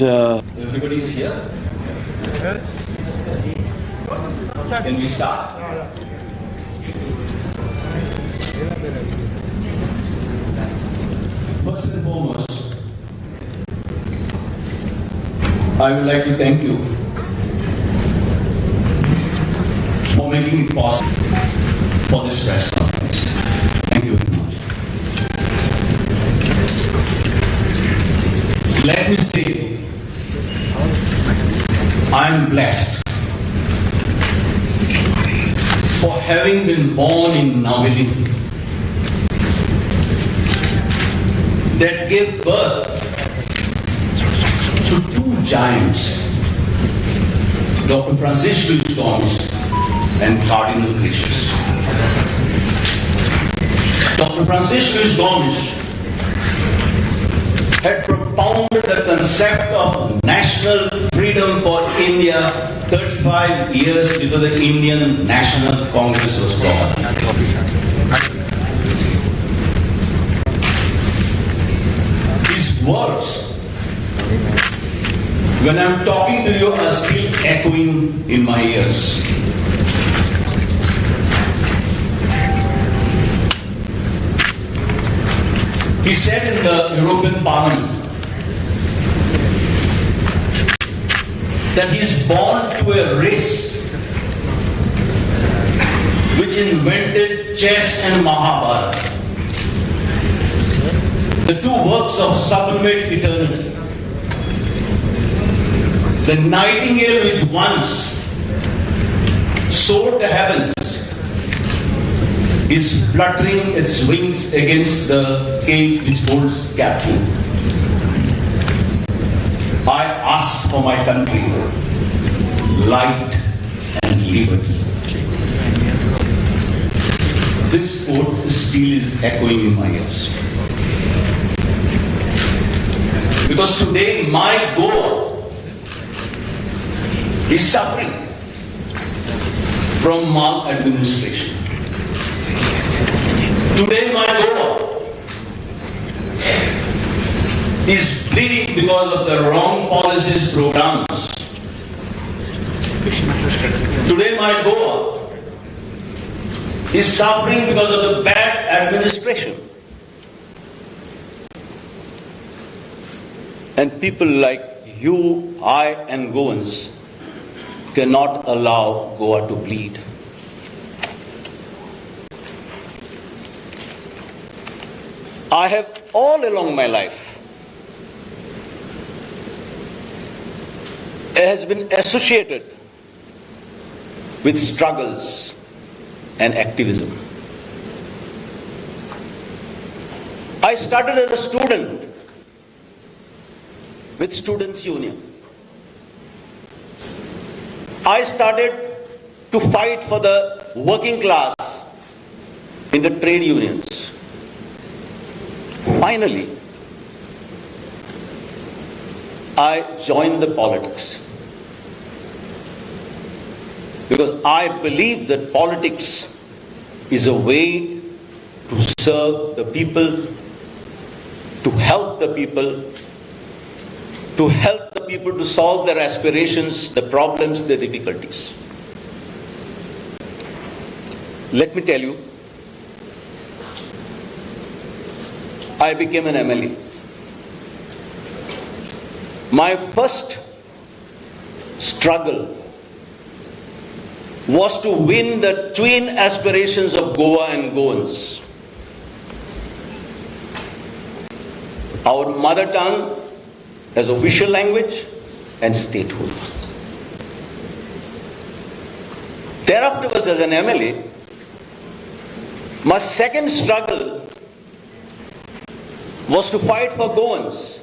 Everybody is here? Can we start? First and foremost, I would like to thank you for making it possible for this press conference. Thank you very much. Let me say, I am blessed for having been born in Naveli that gave birth to two giants, Dr. Francis Louis Gomes and Cardinal Gracious. Dr. Francis Louis Gomes had propounded the concept of national freedom for India 35 years before the Indian National Congress was formed. His words, when I'm talking to you, are still echoing in my ears. He said in the European Parliament that he is born to a race which invented chess and Mahabharata, the two works of sublimate eternity. The nightingale which once soared the heavens is fluttering its wings against the cage which holds captive. I ask for my country light and liberty. This quote still is echoing in my ears. Because today my Goa is suffering from maladministration. Today my Goa is bleeding because of the wrong policies, programs. Today my Goa is suffering because of the bad administration. And people like you, I and Goans cannot allow Goa to bleed. I have all along my life has been associated with struggles and activism. I started as a student with Students' Union. I started to fight for the working class in the trade unions. Finally, I joined the politics because I believe that politics is a way to serve the people, to help the people, to solve their aspirations, the problems, the difficulties. Let me tell you, I became an MLA. My first struggle was to win the twin aspirations of Goa and Goans. Our mother tongue as official language and statehood. Thereafter, as an MLA, my second struggle was to fight for Goans,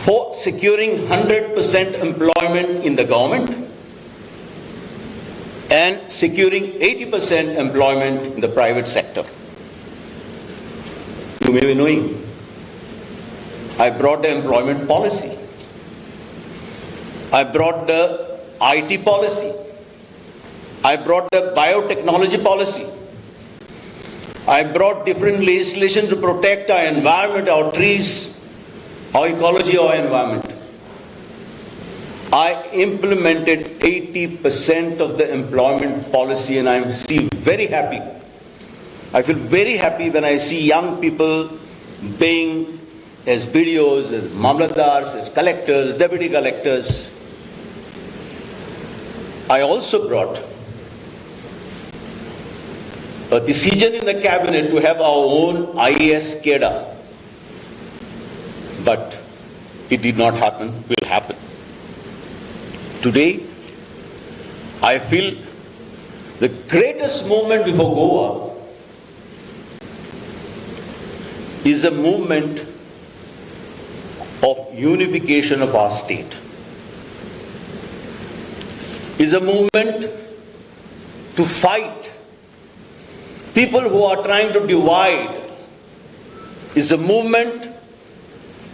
for securing 100% employment in the government and securing 80% employment in the private sector. You may be knowing, I brought the employment policy. I brought the IT policy. I brought the biotechnology policy. I brought different legislation to protect our environment, our trees, our ecology, our environment. I implemented 80% of the employment policy, and I feel very happy. I feel very happy when I see young people being as BDOs, as Mamlatdars, as collectors, deputy collectors. I also brought a decision in the cabinet to have our own IAS cadre. But it did not happen, will happen. Today, I feel the greatest movement before Goa is a movement of unification of our state. Is a movement to fight people who are trying to divide. Is a movement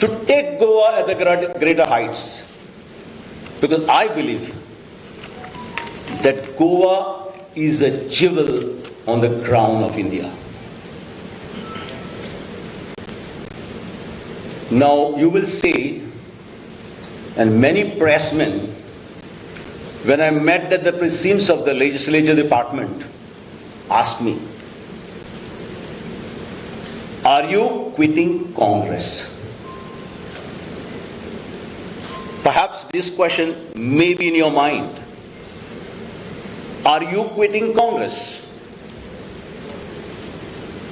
to take Goa at the greater heights. Because I believe that Goa is a jewel on the crown of India. Now you will see, and many pressmen, when I met at the precincts of the legislature department, asked me, are you quitting Congress? Perhaps this question may be in your mind. Are you quitting Congress?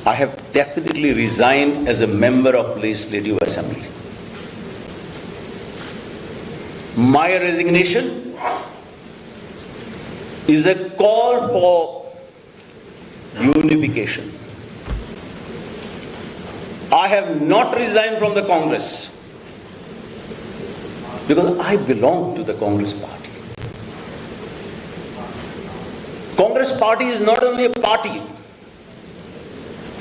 I have definitely resigned as a member of Legislative Assembly. My resignation is a call for unification. I have not resigned from the Congress because I belong to the Congress party. Congress party is not only a party.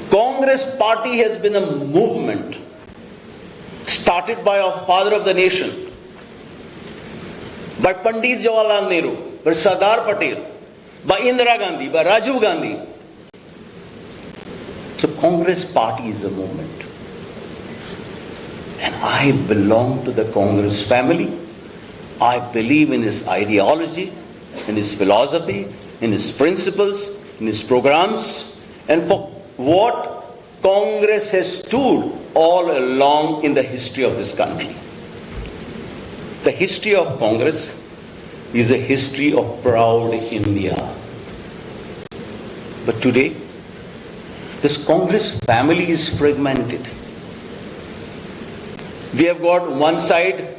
Congress party has been a movement started by our father of the nation, by Pandit Jawaharlal Nehru, by Sardar Patel, by Indira Gandhi, by Rajiv Gandhi. So Congress party is a movement. And I belong to the Congress family. I believe in his ideology, in his philosophy, in his principles, in his programs, and for what Congress has stood all along in the history of this country. The history of Congress is a history of proud India. But today, this Congress family is fragmented. We have got one side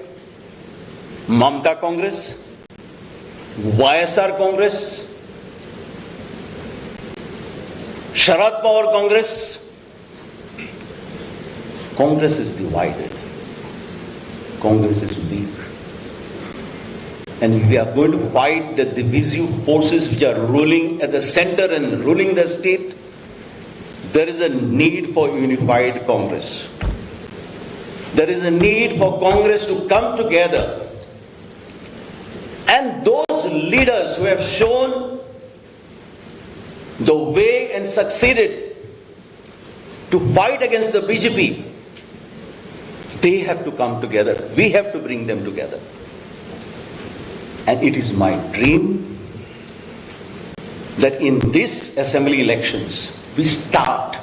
Mamta Congress, YSR Congress, Sharad Pawar Congress. Congress is divided. Congress is weak. And we are going to fight the divisive forces which are ruling at the center and ruling the state. There is a need for unified Congress. There is a need for Congress to come together. And those leaders who have shown the way and succeeded to fight against the BJP, they have to come together. We have to bring them together. And it is my dream that in these assembly elections, we start.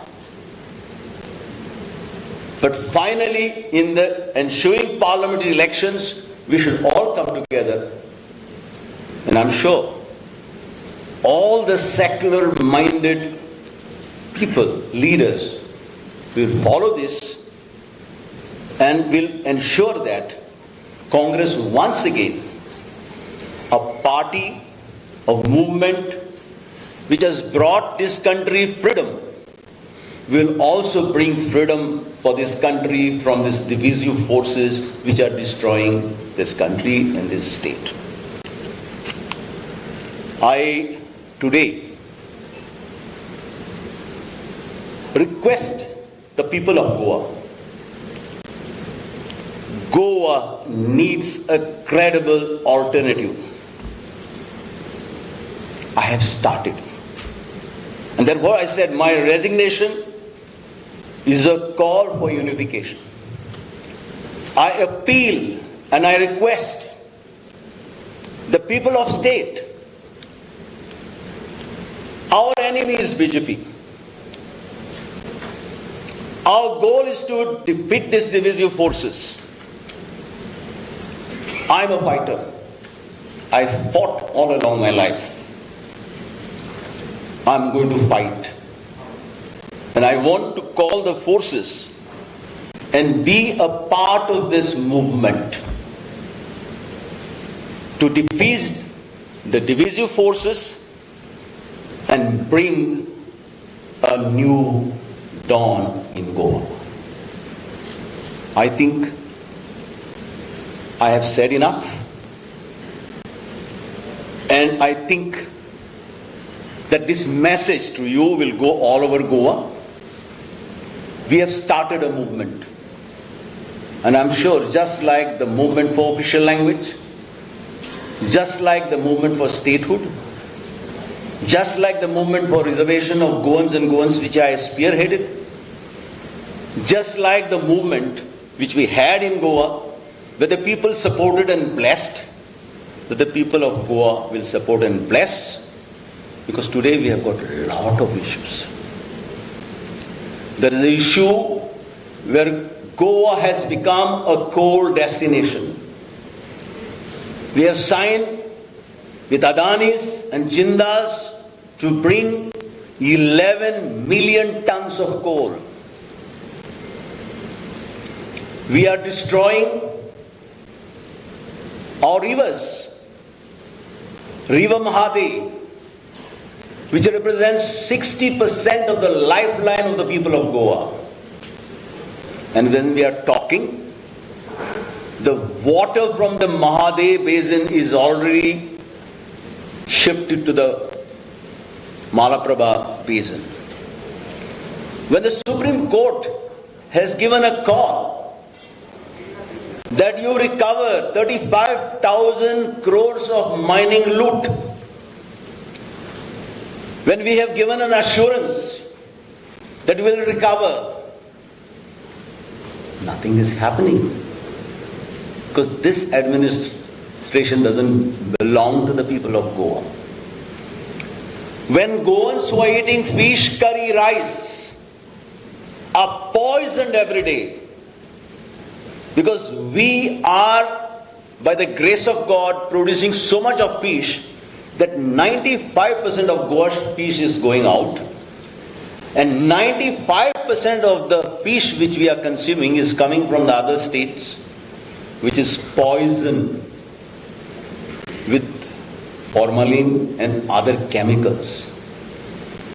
But finally, in the ensuing parliamentary elections, we should all come together. And I'm sure all the secular-minded people, leaders, will follow this and will ensure that Congress once again, a party, a movement which has brought this country freedom, will also bring freedom for this country from these divisive forces which are destroying this country and this state. I today request the people of Goa. Goa needs a credible alternative. I have started. And therefore I said my resignation is a call for unification. I appeal and I request the people of state, our enemy is BJP. Our goal is to defeat these divisive forces. I'm a fighter. I fought all along my life. I'm going to fight. And I want to call the forces and be a part of this movement to defeat the divisive forces and bring a new dawn in Goa. I think I have said enough, and I think that this message to you will go all over Goa. We have started a movement, and I'm sure just like the movement for official language, just like the movement for statehood, just like the movement for reservation of Goans and Goans which I spearheaded, just like the movement which we had in Goa, where the people supported and blessed, that the people of Goa will support and bless, because today we have got a lot of issues. There is an issue where Goa has become a coal destination. We have signed with Adanis and Jindas to bring 11 million tons of coal. We are destroying our rivers. River Mahade, which represents 60% of the lifeline of the people of Goa. And when we are talking, the water from the Mahade basin is already shifted to the Malaprabha basin. When the Supreme Court has given a call that you recover 35,000 crores of mining loot, when we have given an assurance that we will recover, nothing is happening. Because this administration doesn't belong to the people of Goa. When Goans who are eating fish curry rice are poisoned every day, because we are, by the grace of God, producing so much of fish that 95% of Goa's fish is going out, and 95% of the fish which we are consuming is coming from the other states, which is poison with formalin and other chemicals.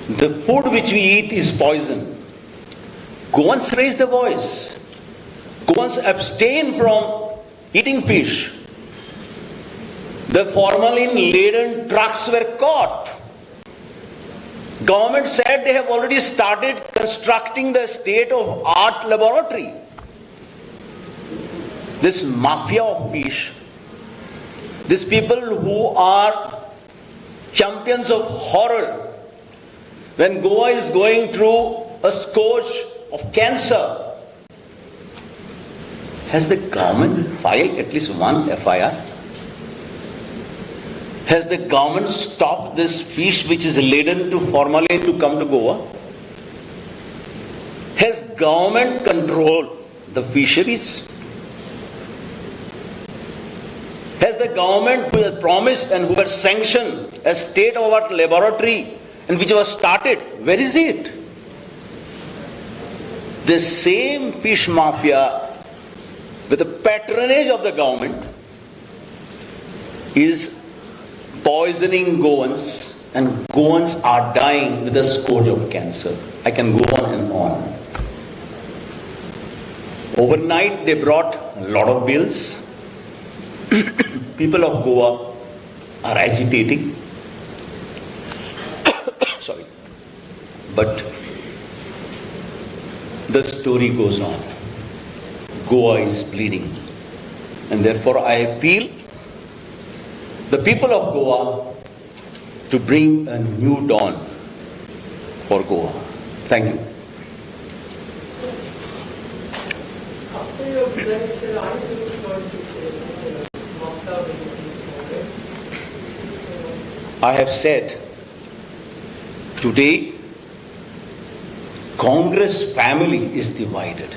The food which we eat is poison. Goans raise the voice. Goans abstain from eating fish. The formalin-laden trucks were caught. Government said they have already started constructing the state-of-art laboratory. This mafia of fish, these people who are champions of horror, when Goa is going through a scourge of cancer, has the government filed at least one FIR? Has the government stopped this fish which is laden to formalin to come to Goa? Has government controlled the fisheries? Has the government who has promised and who has sanctioned a state-of-art laboratory and which was started, where is it? The same fish mafia with the patronage of the government is poisoning Goans, and Goans are dying with the scourge of cancer. I can go on and on. Overnight they brought a lot of bills. People of Goa are agitating. Sorry. But the story goes on. Goa is bleeding. And therefore I appeal the people of Goa to bring a new dawn for Goa. Thank you. After your presentation, I have said, today, Congress family is divided.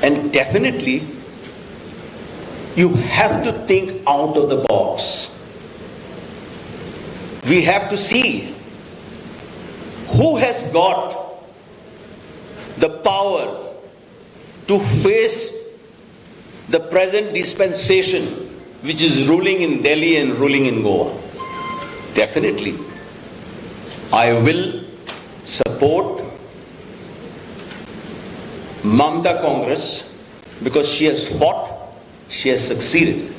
And definitely, you have to think out of the box. We have to see who has got the power to face the present dispensation which is ruling in Delhi and ruling in Goa. Definitely, I will support Mamata Congress because she has fought, she has succeeded.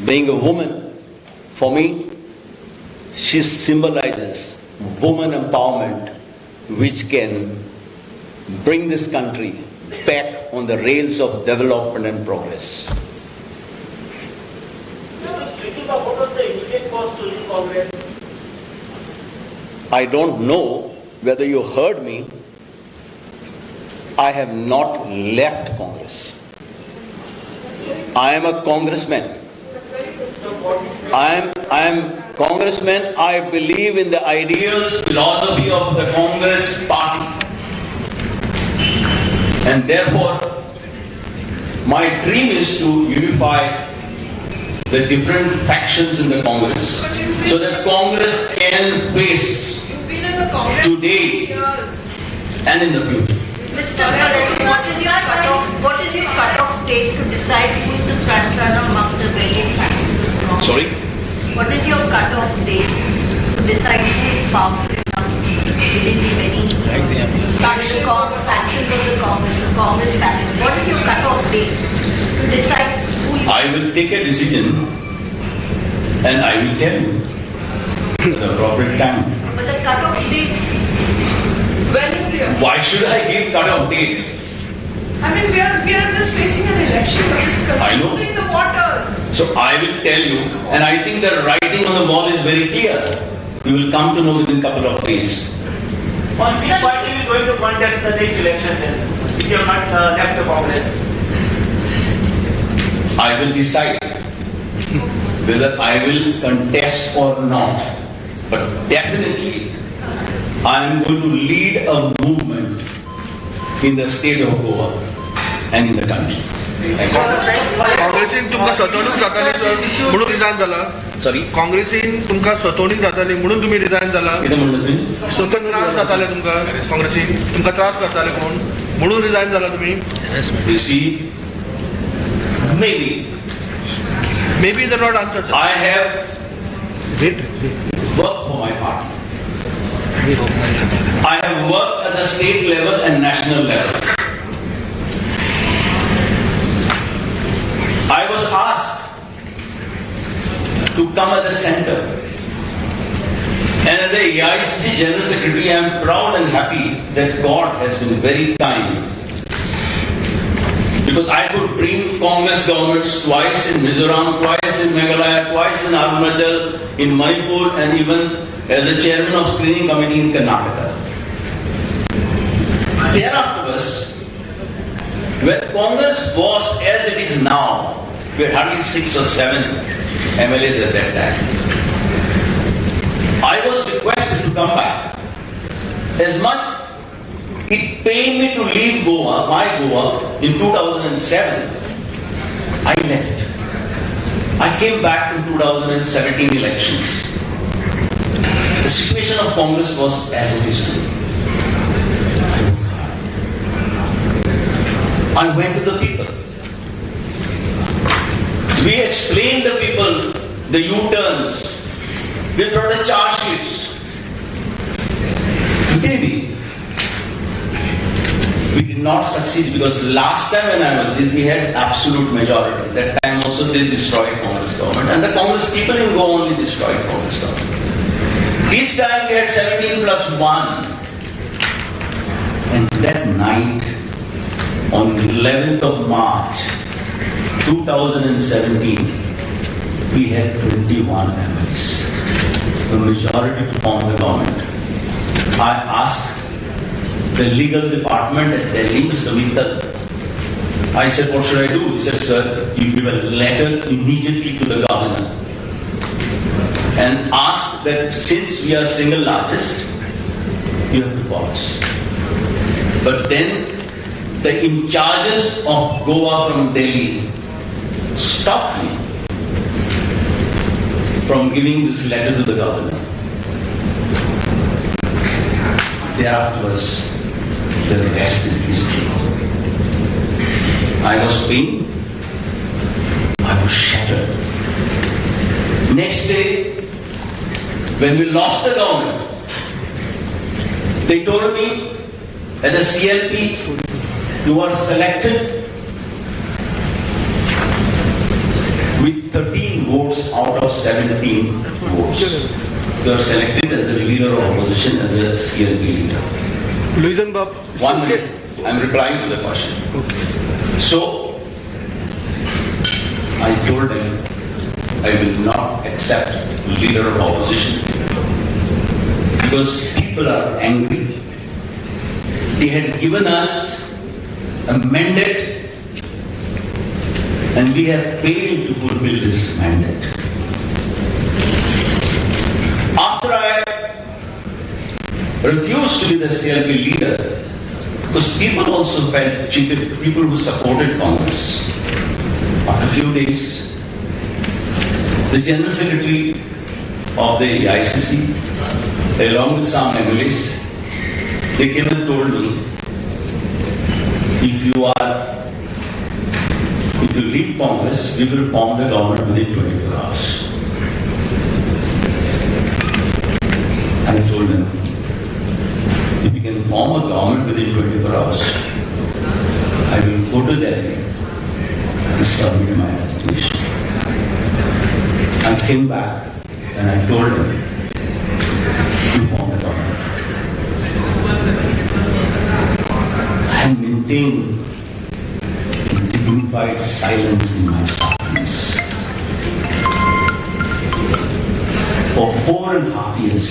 Being a woman, for me, she symbolizes woman empowerment which can bring this country back on the rails of development and progress. What was the immediate cost to leave Congress? I don't know whether you heard me. I have not left Congress. I am a congressman. I am congressman. I believe in the ideals, philosophy of the Congress party. And therefore, my dream is to unify the different factions in the Congress so that Congress can face today and in the future. Mr. Faleiro, what is your cutoff date to decide who is the front runner among the various factions of the Congress? Sorry? What is your cutoff date to decide who is powerful enough within the many factions of the Congress faction? What is your cutoff date to decide who is... I will take a decision and I will tell you at the appropriate time. But the cutoff date... When is your... Why should I give cut-off date? I mean, we are just facing an election, but it's I know. confusing the waters. So I will tell you, and I think the writing on the wall is very clear. You will come to know within a couple of days. On which party is going to contest the next election then? If you have not left the Congress? I will decide whether I will contest or not. But definitely, I am going to lead a movement in the state of Goa and in the country. काँग्रेसीन तुमकां सतवणूक जाताली sir म्हणून resign जाला. Sorry? काँग्रेसीन तुमकां सतवणूक जाताली म्हणून तुम्ही रिजायन जाला. कितें म्हणलं तुमी? सतत त्रास जाताले तुमकां काँग्रेसीन तुमकां त्रास करताले कोण म्हणून रिजायन जाला तुम्ही. You see, maybe Maybe the not answer. I have worked for my party. I have worked at the state level and national level. I was asked to come at the center. And as a AICC General Secretary, I am proud and happy that God has been very kind. Because I could bring Congress governments twice in Mizoram, twice in Meghalaya, twice in Arunachal, in Manipur, and even as a chairman of screening committee in Karnataka. Thereafter, when Congress was as it is now, we had hardly 6 or 7 MLAs at that time. I was requested to come back. As much it pained me to leave Goa, my Goa, in 2007, I left. I came back in 2017 elections. The situation of Congress was as it is today. I went to the people. We explained the people the U-turns. We brought the charge sheets. Maybe we did not succeed because last time when I was there, we had absolute majority. That time also they destroyed Congress government, and the Congress people in Goa only destroyed Congress government. This time we had 17 plus 1. And that night, on 11th of March 2017, we had 21 MLAs, the majority to form the government. I asked the legal department at Delhi, Mr. Mittal, I said, what should I do? He said, sir, you give a letter immediately to the governor and asked that since we are single largest, you have to pause. But then the in charges of Goa from Delhi stopped me from giving this letter to the governor. Thereafterwards, the rest is history. I was pained. I was shattered. Next day, when we lost the government, they told me at the CLP, you are selected with 13 votes out of 17 votes. You are selected as the leader of opposition, as a CLP leader. Luizinho, Bob. 1 minute. I am replying to the question. So, I told him I will not accept leader of opposition because people are angry. They had given us a mandate and we have failed to fulfill this mandate. After I refused to be the CLP leader, because people also felt cheated, people who supported Congress. After a few days, the General Secretary of the ICC, along with some MLAs, they came and told me, if you leave Congress, we will form the government within 24 hours. I told them, if you can form a government within 24 hours, I will go to Delhi and submit my resignation. I came back and I told him to form the government. I maintained dignified silence in my sufferings for 4.5 years.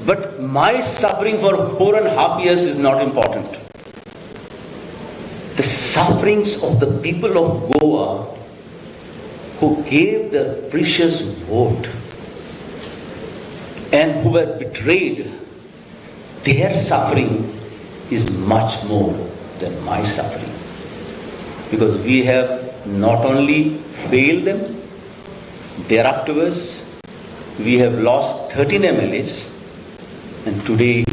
But my suffering for 4.5 years is not important. The sufferings of the people of Goa who gave the precious vote and who were betrayed, their suffering is much more than my suffering. Because we have not only failed them, thereafterwards we have lost 13 MLAs, and today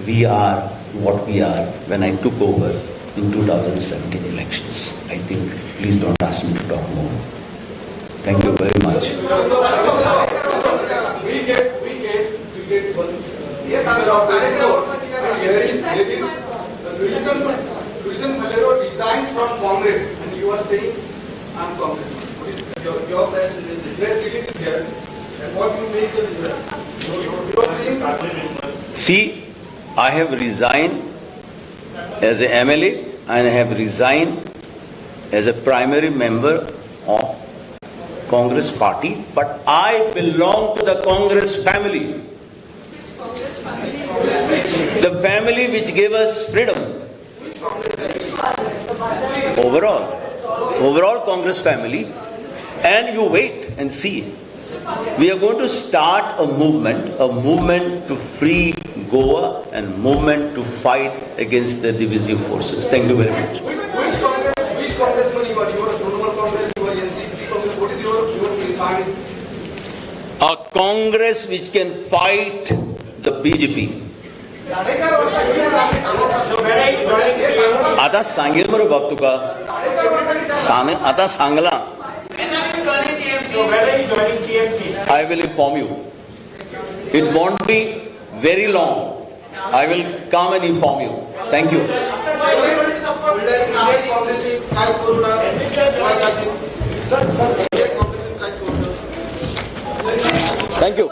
we are what we are when I took over in 2017 elections. I think, please don't ask me to talk more. Thank you very much. We get one. Yes, Luizinho Faleiro resigns from Congress, and you are saying, I'm Congressman. Your press release is here. And what you make you are saying? See, I have resigned as an MLA and I have resigned as a primary member of Congress party, but I belong to the Congress family. The family which gave us freedom. Overall Congress family. And you wait and see. We are going to start a movement to free Goa and movement to fight against the divisive forces. Thank you very much. Which congressman you are? You are a Trinamool Congress, you are NCP Congress. What is your party? A Congress which can fight the BJP. आता सांगेल मरे बाप तुका आता Sangla. I will inform you. It won't be very long. I will come and inform you. Thank you. Thank you.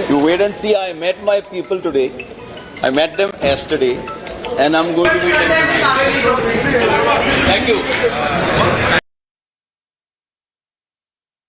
You wait and see. I met my people today. I met them yesterday, and I'm going to meet them tonight. Thank you.